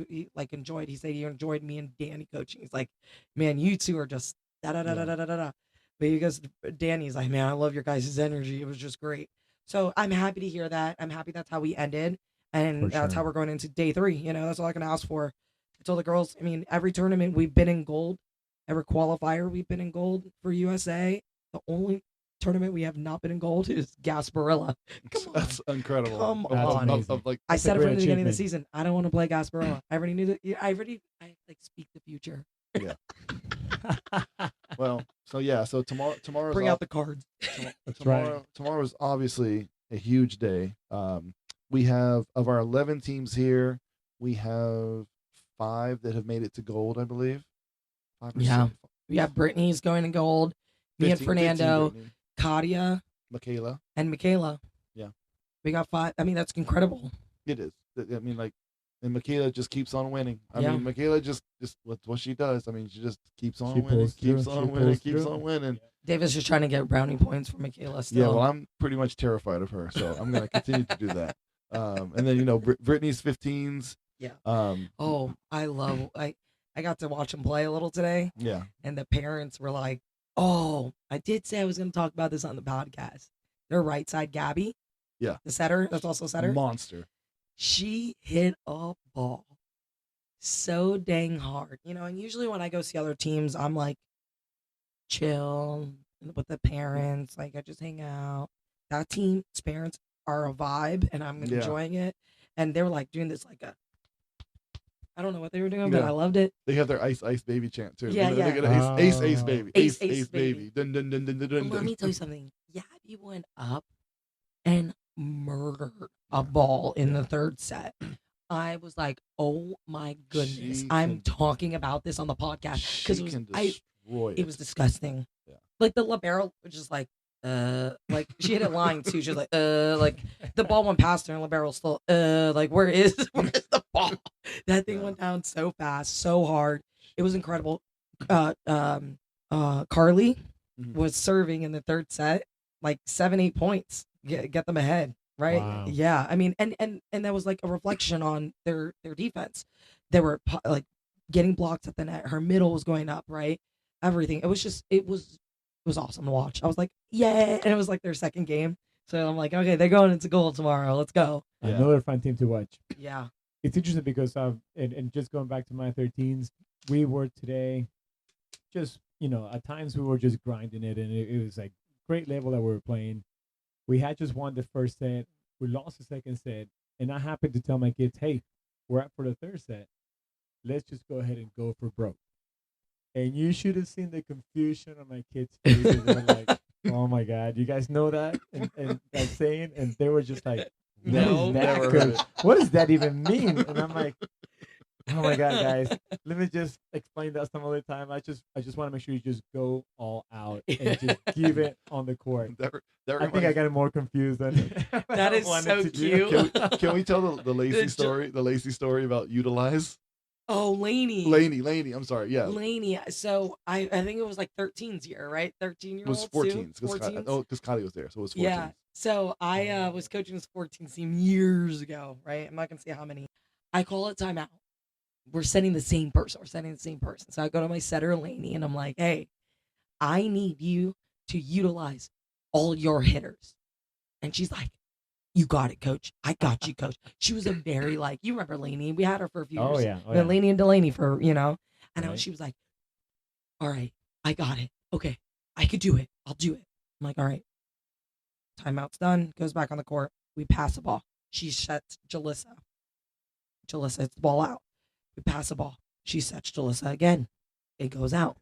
enjoyed. He said he enjoyed me and Danny coaching. He's like, man, you two are just da da da da da da da. But because Danny's like, man, I love your guys' energy. It was just great. So I'm happy to hear that. I'm happy that's how we ended, and that's how we're going into day 3. That's all I can ask for. I told the girls. I mean, every tournament we've been in gold. Every qualifier we've been in gold for USA. The only tournament we have not been in gold is Gasparilla. That's incredible. Come That's on. amazing. I said it from the beginning of the achievement. season. I don't want to play Gasparilla. I already knew that. I speak the future. Yeah. Well, so tomorrow's Bring out the cards. Tomorrow is obviously a huge day. We have, of our 11 teams here, we have 5 that have made it to gold, I believe. 5 or Yeah. 6. Yeah, Brittany's going to gold. Me and 15 Fernando, Brittany, Katia, Michaela. and Michaela. Yeah. We got 5. I mean, that's incredible. It is. I mean, and Michaela just keeps on winning. I Yeah. mean, Michaela just what she does. I mean, she just keeps on She winning, pulls keeps through. on She winning, pulls keeps through. on winning. David's just trying to get brownie points for Michaela still. Yeah, well, I'm pretty much terrified of her, so I'm going to continue to do that. And then Brittany's 15s. Yeah. Oh, I got to watch them play a little today, yeah. and the parents were like, "Oh, I did say I was going to talk about this on the podcast." Their right side, Gabby. Yeah. The setter. That's also a setter. Monster. She hit a ball so dang hard, and usually when I go see other teams, I'm like chill with the parents, like I just hang out. That team's parents are a vibe, and I'm enjoying it. And they were like doing this I don't know what they were doing, but I loved it. They have their ice baby chant too. Yeah, They yeah. got ace baby, Ace ace baby. baby. Dun, dun, dun, dun, dun, dun, But let dun. me tell you something. Gabby went up and murdered a ball in the third set. I was like, oh my goodness. I'm talking about this on the podcast because it was disgusting. Yeah. Like the libero was just like she hit a line too. She was like the ball went past her and libero still where's the ball? That thing went down so fast, so hard. It was incredible. Carly was serving in the third set, like 7-8 points, get them ahead. Right. Wow. Yeah. I mean, and that was like a reflection on their defense. They were like getting blocks at the net. Her middle was going up. Right. Everything. It was awesome to watch. I was like, yeah. And it was like their second game. So I'm like, okay, they're going into goal tomorrow. Let's go. Another fun team to watch. Yeah. It's interesting because and just going back to my 13s, we were today just, at times we were just grinding it, and it was like great level that we were playing. We had just won the first set. We lost the second set. And I happened to tell my kids, hey, we're up for the third set. Let's just go ahead and go for broke. And you should have seen the confusion on my kids' faces. They were like, oh my God, you guys know that? And that saying? And they were just like, No, never heard it. what does that even mean? And I'm like, oh my God, guys, let me just explain that some other time. I just want to make sure you just go all out and just give it on the court. I think I got more confused than That is so cute. Can we tell the Lacey story? The Lacey story about utilize. Oh, Laney. I'm sorry. Yeah. Laney. So I think it was like 13's year, right? 13-year-olds. It was 14s. Because Kylie was there, so it was 14s. Yeah. So I was coaching this 14 team years ago, right? I'm not gonna say how many. I call it timeout. We're setting the same person. So I go to my setter, Laney, and I'm like, hey, I need you to utilize all your hitters. And she's like, you got it, coach. I got you, coach. She was a very you remember Laney. We had her for a few years. Oh, yeah. Laney and Delaney for, and Right. she was like, all right, I got it. Okay, I could do it. I'll do it. I'm like, all right. Timeout's done. Goes back on the court. We pass the ball. She sets Jalissa. Jalissa hits the ball out. We pass the ball. She sets Jalissa again. It goes out.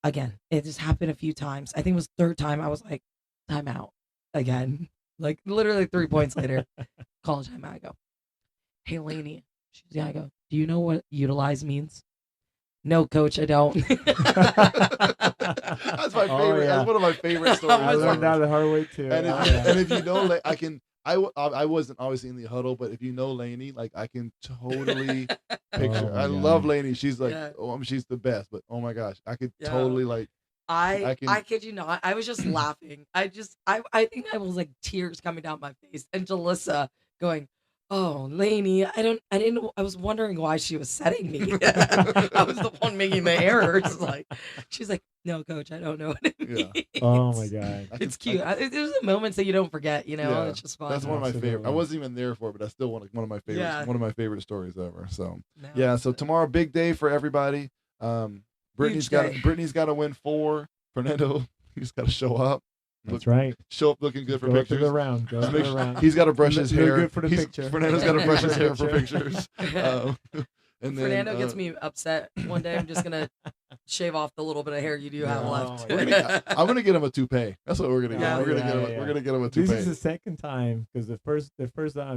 Again. It just happened a few times. I think it was third time. I was like, timeout again. Like literally 3 points later. Call timeout. I go, hey, Laney. I go, do you know what utilize means? No, coach, I don't. That's my favorite. Yeah. That's one of my favorite stories. I learned that the hard way too. And if you know, I wasn't obviously in the huddle, but if you know Laney, I can totally picture. my I God. love Laney. She's like, Yeah. she's the best. But oh my gosh, I could Yeah. totally I can- kid you not. I was just laughing. I think I was like tears coming down my face. And Jalissa going, Oh, Lainey, I was wondering why she was setting me. I was the one making the errors. Like, she's like, no, coach, I don't know what it Yeah. means. Oh my God. It's cute. There's the moments that you don't forget, Yeah, it's just fun. that's one of my favorite. I Absolutely. wasn't even there for it, but that's still one of my favorites. Yeah. One of my favorite stories ever. So No, yeah. So it's tomorrow, big day for everybody. Brittany's got day. Brittany's got to win 4. Fernando, he's got to show up. That's right. Show up looking good for Go through pictures. the round. Go through the round. He's got to brush his Look hair. good for the He's- picture. Fernando's got to brush his hair for pictures. And then, Fernando gets me upset one day. I'm just gonna shave off the little bit of hair you do have Yeah. left. I'm gonna get him a toupee. That's what we're gonna get. Yeah. We're gonna get him a This toupee. is the second time because the first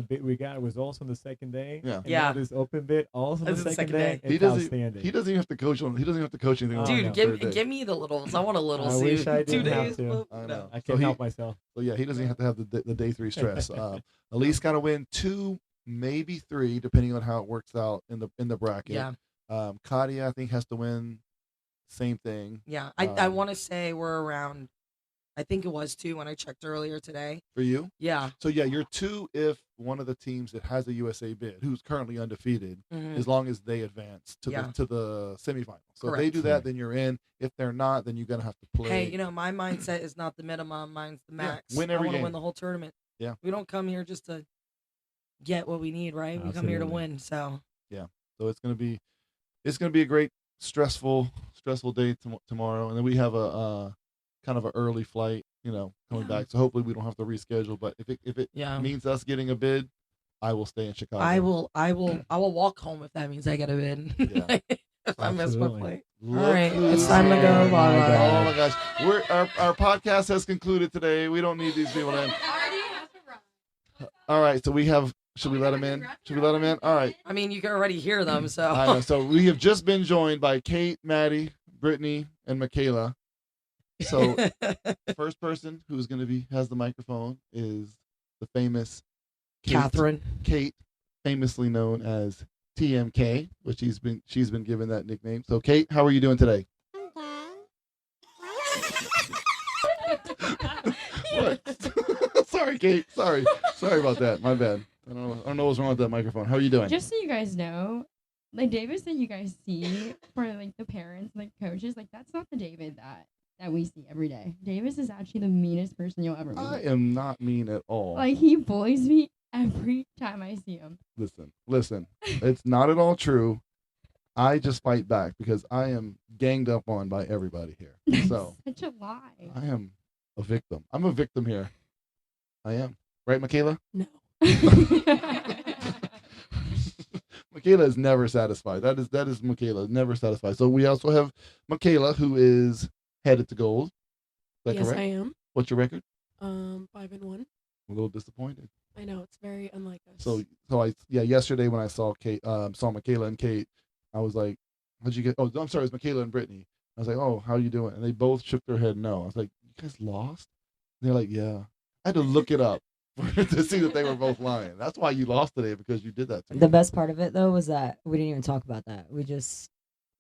bit we got was also on the second day. Yeah. And Yeah. now this open bit also on This the is the second second day. day. He It's doesn't. outstanding. He doesn't even have to coach on. He doesn't even have to coach anything. Oh, on Dude, the give, third day. give me the littles. I want a little. I wish I 2 didn't have days. to. Whoop. I know. No. I So can't he- help myself. So yeah, he doesn't have to have the day 3 stress. Elise got to win 2, maybe 3, depending on how it works out in the bracket. Yeah, Katia, I think, has to win. Same thing yeah. I want to say we're around. I think it was 2 when I checked earlier today. for you. Yeah. So yeah, you're 2 if one of the teams that has a USA bid, who's currently undefeated, Mhm. as long as they advance to Yeah. the semifinal. So if they Correct. do that, Right. then you're in. If they're not, then you're gonna have to play. Hey, my mindset is not the minimum. Mine's the Yeah, max. win I every want to game. win the whole tournament. Yeah. We don't come here just to get what we need, right? We come here to Absolutely. win. So So it's gonna be a great stressful day tomorrow, and then we have a kind of an early flight, coming Yeah. back. So hopefully we don't have to reschedule. But if it yeah. means us getting a bid, I will stay in Chicago. I will walk home if that means I get a bid. Yeah. If I miss my Absolutely. flight. Look All right, who's it's time to go. here. Bye-bye. Oh my gosh, our podcast has concluded today. We don't need these people in. All right, so we have. Should we let them in? Should we let them in? All right. I mean, you can already hear them. So I know. So we have just been joined by Kate, Maddie, Brittany, and Michaela. So the first person who's going to has the microphone is the famous Kate, Catherine. Kate, famously known as TMK, which she's been given that nickname. So Kate, how are you doing today? What? Sorry, Kate. Sorry about that. My bad. I don't know what's wrong with that microphone. How are you doing? Just so you guys know, like Davis that you guys see for like the parents, like coaches, like that's not the David that we see every day. Davis is actually the meanest person you'll ever meet. I am not mean at all. Like he bullies me every time I see him. Listen. It's not at all true. I just fight back because I am ganged up on by everybody here. That's So such a lie. I am a victim. I'm a victim here. I am. Right, Michaela? No. Michaela is never satisfied. That is Michaela, never satisfied. So we also have Michaela, who is headed to gold. Is that Yes, correct? I am. What's your record? 5-1. I'm a little disappointed. I know it's very unlike us. So yesterday when I saw Michaela and Kate, I was like, how'd you get? Oh, I'm sorry, it was Michaela and Brittany. I was like, oh, how you doing? And they both shook their head no. I was like, you guys lost? And they're like, yeah. I had to look it up to see that they were both lying. That's why you lost today, because you did that to me. The best part of it though was that we didn't even talk about that. We just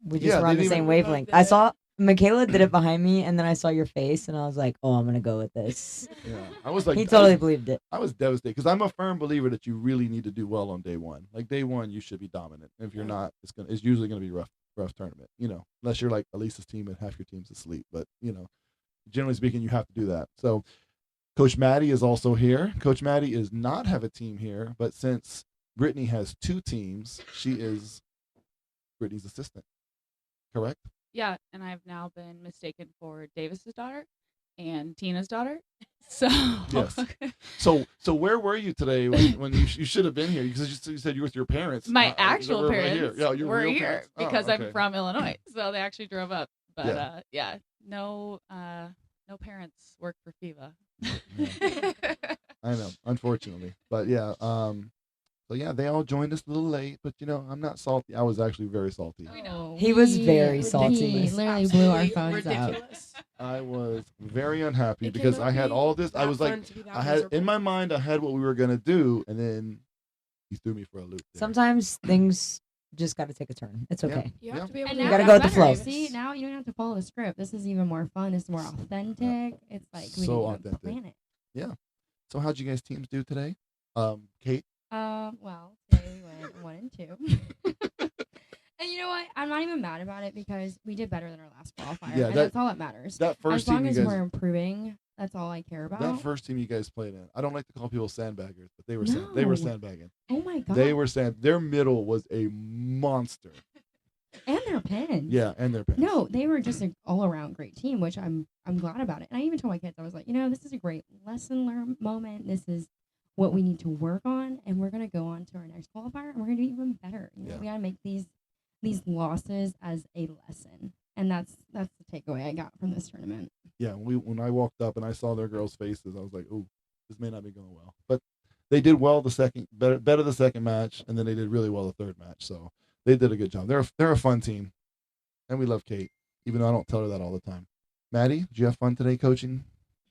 Yeah, were on they the didn't same even- wavelength. I saw Michaela did it behind me, and then I saw your face, and I was like, "Oh, I'm gonna go with this." Yeah, I was like, He totally believed it. I was devastated because I'm a firm believer that you really need to do well on day one. Like day one, you should be dominant. If you're not, it's usually gonna be rough tournament. Unless you're like Elisa's team and half your team's asleep. But generally speaking, you have to do that. So, Coach Maddie is also here. Coach Maddie does not have a team here, but since Brittany has 2 teams, she is Brittany's assistant. Correct? Yeah, and I've now been mistaken for Davis's daughter and Tina's daughter. So Yes. So where were you today when you should have been here? Because you said you were with your parents. my They actual were right parents here. Yeah, your were real here parents. Oh, because okay. I'm from Illinois. So they actually drove up. But Yeah. no parents work for FIVA. I know, unfortunately. But yeah, so yeah, they all joined us a little late, but I'm not salty. I was actually very salty. He was very salty. He literally blew our phones out. ridiculous. I was very unhappy It because cannot I had be all this. I that was like, fun to be that I had in miserable. my mind, I had what we were gonna do, and then he threw me for a loop. there. Sometimes things just got to take a turn. It's Yeah. okay. You have to be able And to now gotta it's go with the better. flow. See, now you don't have to follow the script. This is even more fun. This is more authentic. It's like we So didn't even authentic. plan it. So how'd you guys teams do today? Kate, Well, today we went 1-2. And you know what? I'm not even mad about it because we did better than our last qualifier. Yeah, and that's all that matters. That first as long team you as guys, we're improving, that's all I care about. that first team you guys played in. I don't like to call people sandbaggers, but they were No. they were sandbagging. Oh my god. They were their middle was a monster. And their pins. Yeah, and their pins. No, they were just an all around great team, which I'm glad about it. And I even told my kids, I was like, this is a great lesson learned moment. This is what we need to work on, and we're gonna go on to our next qualifier, and we're gonna do even better. We gotta make these losses as a lesson, and that's the takeaway I got from this tournament. Yeah, when I walked up and I saw their girls' faces, I was like, "Ooh, this may not be going well." But they did well better the second match, and then they did really well the third match. So they did a good job. They're a fun team, and we love Kate, even though I don't tell her that all the time. Maddie, did you have fun today coaching?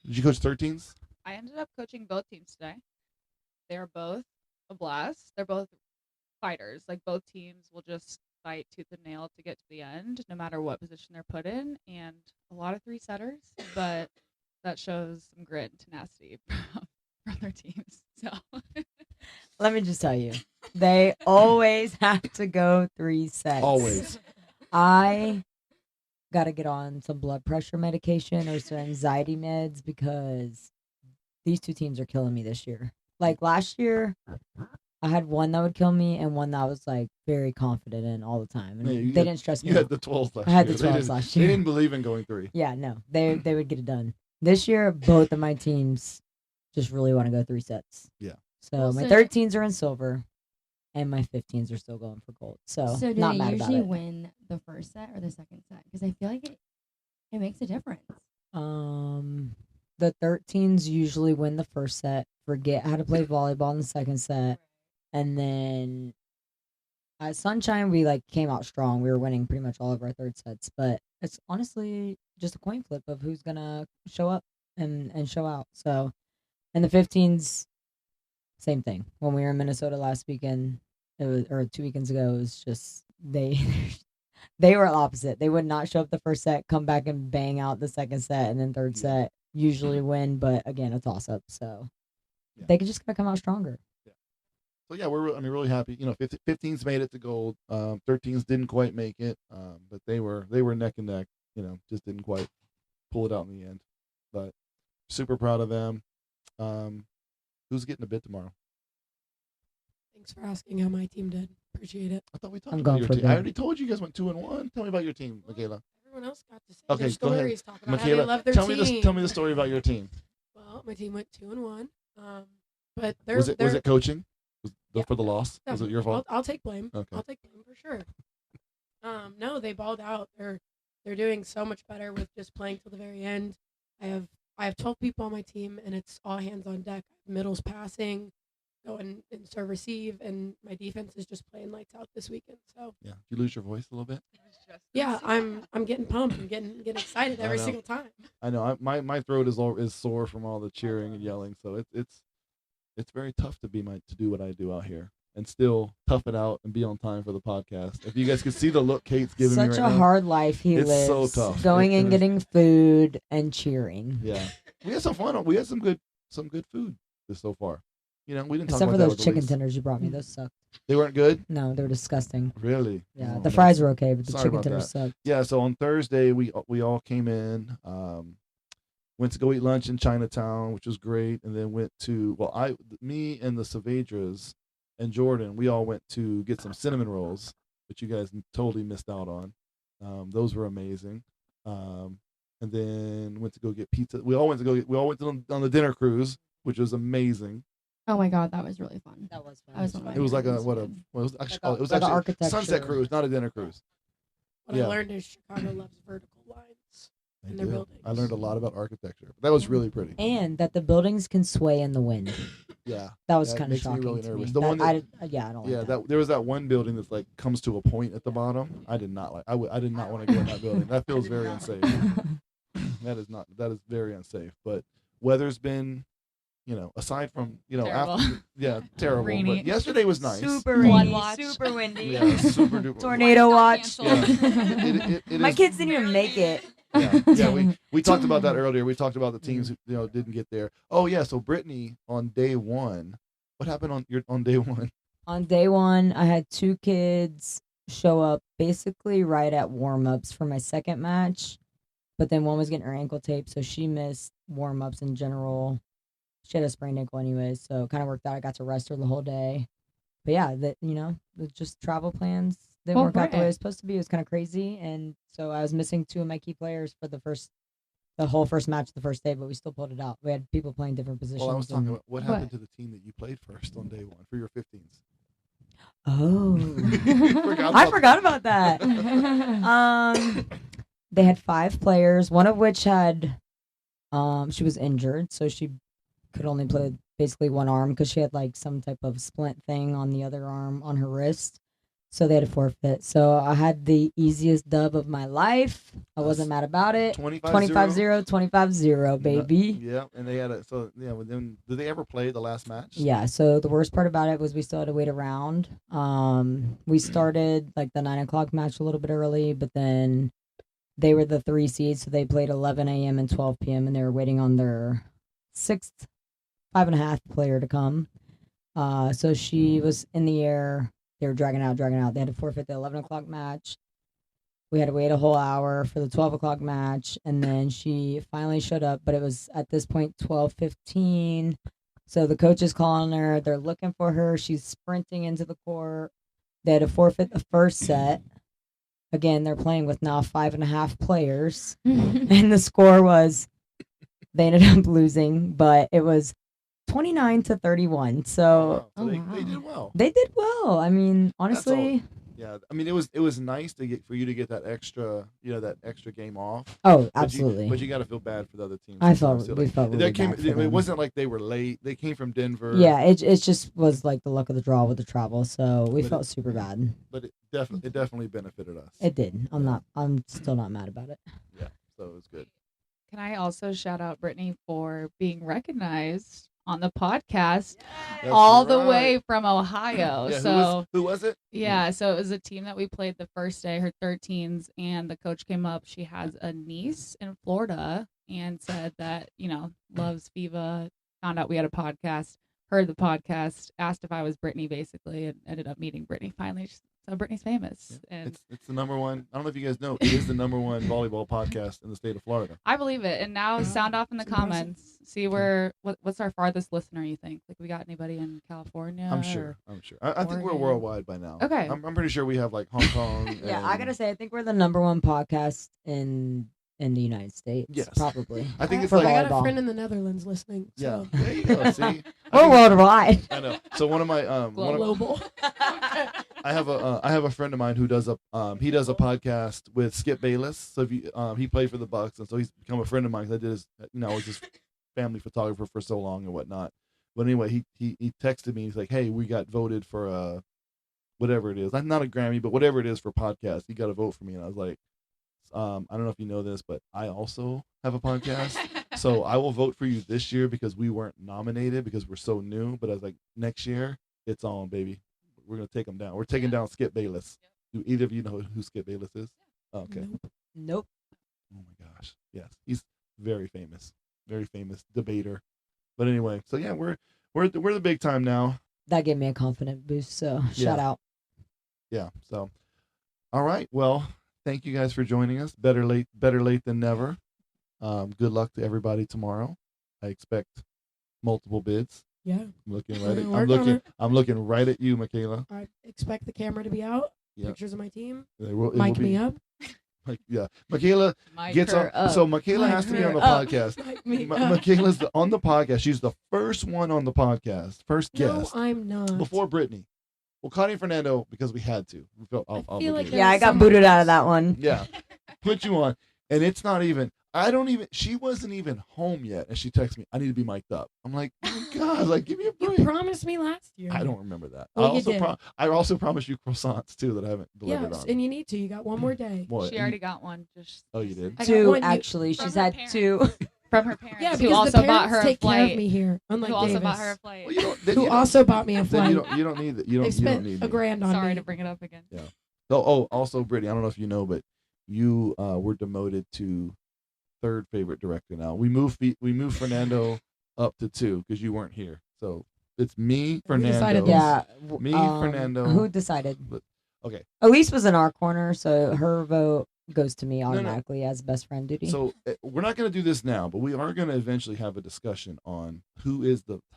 Did you coach 13s? I ended up coaching both teams today. They are both a blast. They're both fighters. Like, both teams will just fight tooth and nail to get to the end, no matter what position they're put in. And a lot of 3-setters, but that shows some grit and tenacity from their teams. So Let me just tell you, they always have to go 3 sets. Always. I got to get on some blood pressure medication or some anxiety meds because these 2 teams are killing me this year. Like last year, I had one that would kill me and one that I was like very confident in all the time. And they didn't stress me. You had the 12s last year. I had the 12s last year. They didn't believe in going 3. Yeah, no, they would get it done. This year, both of my teams just really want to go 3 sets. Yeah. So my 13s are in silver, and my 15s are still going for gold. So do not they mad about usually it. win the first set or the second set? Because I feel like it makes a difference. The 13s usually win the first set, forget how to play volleyball in the second set, and then at Sunshine we came out strong. We were winning pretty much all of our third sets, but it's honestly just a coin flip of who's gonna show up and show out. So, and the 15s, same thing. When we were in Minnesota last weekend, or 2 weekends ago, it was just they were opposite. They would not show up the first set, come back and bang out the second set, and then third set usually win, but again, a toss up. So they could just come out stronger. Yeah. So yeah, we're really happy. 15s made it to gold. 13s didn't quite make it, but they were neck and neck. Just didn't quite pull it out in the end. But super proud of them. Who's getting a bid tomorrow? Thanks for asking how my team did. Appreciate it. I thought we talked I'm about going your for team. good. I already told you guys went 2-1. Tell me about your team, Michaela. Everyone else got to say Okay, their go ahead. stories, talk about how Michaela, they love their tell team. me the story about your team. Well, my team went 2-1. But Was it coaching? Yeah. For the loss? Was it your fault? I'll take blame. Okay. I'll take blame for sure. No, they balled out. They're doing so much better with just playing till the very end. I have 12 people on my team, and it's all hands on deck. Middles passing, going and serve receive, and my defense is just playing lights out this weekend. So Yeah. Did you lose your voice a little bit? yeah, I'm getting pumped and getting excited every know. single time. I know. My throat is sore from all the cheering and yelling, so it's very tough to do what I do out here and still tough it out and be on time for the podcast. If you guys could see the look Kate's giving me Such right a now, hard life he it's lives. so tough. Going It and is. getting food and cheering. Yeah, we had some fun. We had some good food so far. We didn't talk Except about for that those with the chicken least. tenders you brought me. Those sucked. They weren't good. No, they were disgusting. Really? Yeah, Oh, the man. fries were okay, but the Sorry chicken about tenders sucked. Yeah. So on Thursday we all came in. Went to go eat lunch in Chinatown, which was great, and then went to me and the Saavedras and Jordan, we all went to get some cinnamon rolls, which you guys totally missed out on. Those were amazing. And then went to go get pizza. We all went on the dinner cruise, which was amazing. Oh my god, that was really fun. That was fun. That was one of my It was like favorites. it was like a actually architecture. sunset cruise, not a dinner cruise. What Yeah. I learned is Chicago loves vertical lines I in their do. buildings. I learned a lot about architecture. But that was really pretty. And that the buildings can sway in the wind. Yeah. That was That kind of makes me shocking really to nervous. me. The one that- I don't like Yeah, that. there was that one building that's comes to a point at the bottom. I did not like. I did not want to go in that building. That feels very unsafe. That is very unsafe. But weather's been, aside from Terrible. after, terrible. Rainy. But yesterday was nice. Super Flood rainy, watch. super windy. Yeah, super duper. Tornado watch. Yeah. It My is- kids didn't even make it. Yeah. We talked about that earlier. We talked about the teams who didn't get there. Oh yeah, so Brittany on day one What happened on day one? On day one, I had 2 kids show up basically right at warm-ups for my second match, but then one was getting her ankle taped, so she missed warm-ups in general. She had a sprained ankle anyways, so it kind of worked out. I got to rest her the whole day. But yeah, just travel plans didn't work out the way it was supposed to be. It was kind of crazy, and so I was missing 2 of my key players for the whole first match the first day, but we still pulled it out. We had people playing different positions. Well, I was talking about what happened to the team that you played first on day one for your 15s. Oh, I forgot about that. They had 5 players, one of which had, she was injured, so she could only play with basically one arm because she had like some type of splint thing on the other arm on her wrist. So they had to forfeit. So I had the easiest dub of my life. I wasn't mad about it. 25-0, 25-0, baby. Yeah, and they had did they ever play the last match? Yeah, so the worst part about it was we still had to wait around. We started like the 9 o'clock match a little bit early, but then they were the 3 seeds, so they played 11 a.m. and 12 p.m. and they were waiting on their 6th 5.5 player to come. So she was in the air. They were dragging out. They had to forfeit the 11 o'clock match. We had to wait a whole hour for the 12 o'clock match, and then she finally showed up, but it was at this point 12:15. So the coach is calling her. They're looking for her. She's sprinting into the court. They had to forfeit the first set. Again, they're playing with now 5.5 players, and the score was they ended up losing, but it was 29-31. So, they did well. They did well. I mean, honestly. Yeah, I mean, it was nice for you to get that extra game off. Oh, absolutely. But you got to feel bad for the other teams. We felt really bad for them. It wasn't like they were late. They came from Denver. Yeah, it just was like the luck of the draw with the travel. So we felt super bad. But it definitely benefited us. It did. I'm still not mad about it. Yeah, so it was good. Can I also shout out Brittany for being recognized on the podcast all the way from Ohio? Yeah, so who was it? Yeah, so it was a team that we played the first day, her 13s, and the coach came up. She has a niece in Florida and said that, loves FIVA, found out we had a podcast, heard the podcast, asked if I was Brittany basically, and ended up meeting Brittany finally. So Brittany's famous. Yeah. And it's the number one. I don't know if you guys know, it is the number one volleyball podcast in the state of Florida. I believe it. And now sound off in the comments. See what's our farthest listener, you think? Like, we got anybody in California? I'm sure. I think we're worldwide by now. Okay. I'm pretty sure we have like Hong Kong. Yeah, I gotta say, I think we're the number one podcast in the United States. Yes. Probably. I think it's I like got a friend in the Netherlands listening. So. Yeah, there you go. See, we're worldwide. I know. So one of my global. I have a friend of mine who does a podcast with Skip Bayless. So if you, he played for the Bucks, and so he's become a friend of mine. 'Cause I did I was his family photographer for so long and whatnot. But anyway, he texted me. He's like, "Hey, we got voted for whatever it is. Not a Grammy, but whatever it is for podcast. He got a vote for me." And I was like, I don't know if you know this, but I also have a podcast. So I will vote for you this year because we weren't nominated because we're so new. But I was like, next year, it's on, baby. We're going to take him down. We're taking down Skip Bayless. Do either of you know who Skip Bayless is? Oh, okay. Nope. Oh, my gosh. Yes. He's very famous debater. But anyway, so yeah, we're the big time now. That gave me a confident boost, so shout out. Yeah, so all right. Well, thank you guys for joining us. Better late than never. Good luck to everybody tomorrow. I expect multiple bids. Yeah. I'm looking right at you, Michaela. I expect the camera to be out. Yep. Pictures of my team. Mic me up. Yeah, Michaela gets on. So Michaela has to be on the podcast. Michaela's on the podcast. She's the first one on the podcast, first guest. No, I'm not. Before Brittany. Well, Connie and Fernando, because we had to. We felt obligated. I got booted out of that one. Yeah, put you on, and it's not even. She wasn't even home yet, and she texted me, "I need to be mic'd up." I'm like, oh God, like give me a break. You promised me last year. I don't remember that. Well, I also promised you croissants too that I haven't delivered on. And you need to. You got one more day. What? She already got one. Oh, you did? 2 actually. She's had 2 from her parents. Yeah, who because also the parents bought her a take care flight. of me here. Unlike who also Davis. bought her a flight. Well, also bought me a flight. You don't need that. They spent $1 grand on Sorry me. to bring it up again. Yeah. Oh, also, Brittany, I don't know if you know, but you were demoted to third favorite director now. We moved Fernando up to 2 because you weren't here. So it's me, Who Fernando. decided this? Yeah. Me, Fernando. Who decided? Okay. Elise was in our corner, so her vote goes to me automatically as best friend duty. So we're not going to do this now, but we are going to eventually have a discussion on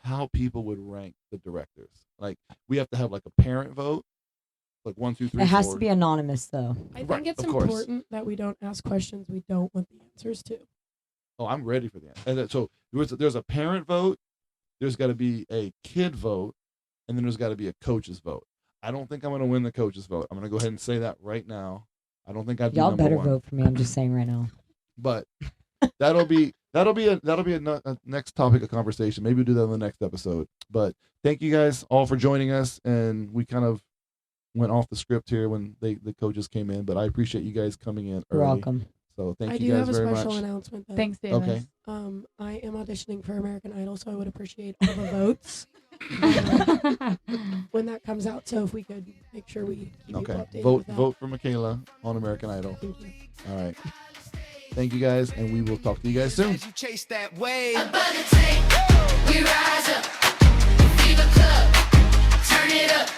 how people would rank the directors. Like we have to have like a parent vote, like 1, 2, 3. It has 4. to be anonymous though. I think Right, it's of course. important that we don't ask questions we don't want the answers to. Oh, I'm ready for that. And so there's a parent vote, there's got to be a kid vote, and then there's got to be a coach's vote. I don't think I'm going to win the coach's vote. I'm going to go ahead and say that right now. I don't think I'd be Y'all number better one. vote for me. I'm just saying right now. But that'll be a next topic of conversation. Maybe we'll do that in the next episode. But thank you guys all for joining us, and we kind of went off the script here when the coaches came in, but I appreciate you guys coming in early. You're welcome. So thank I you do guys have a very special much. announcement though. Thanks, Davis. Okay. I am auditioning for American Idol, so I would appreciate all the votes when that comes out. So if we could make sure we keep people Okay. updated Vote with that. vote for Michaela on American Idol. Thank you. All right. Thank you guys, and we will talk to you guys soon. As you chase that wave. Up on the tank, we rise up. Fever club, turn it up.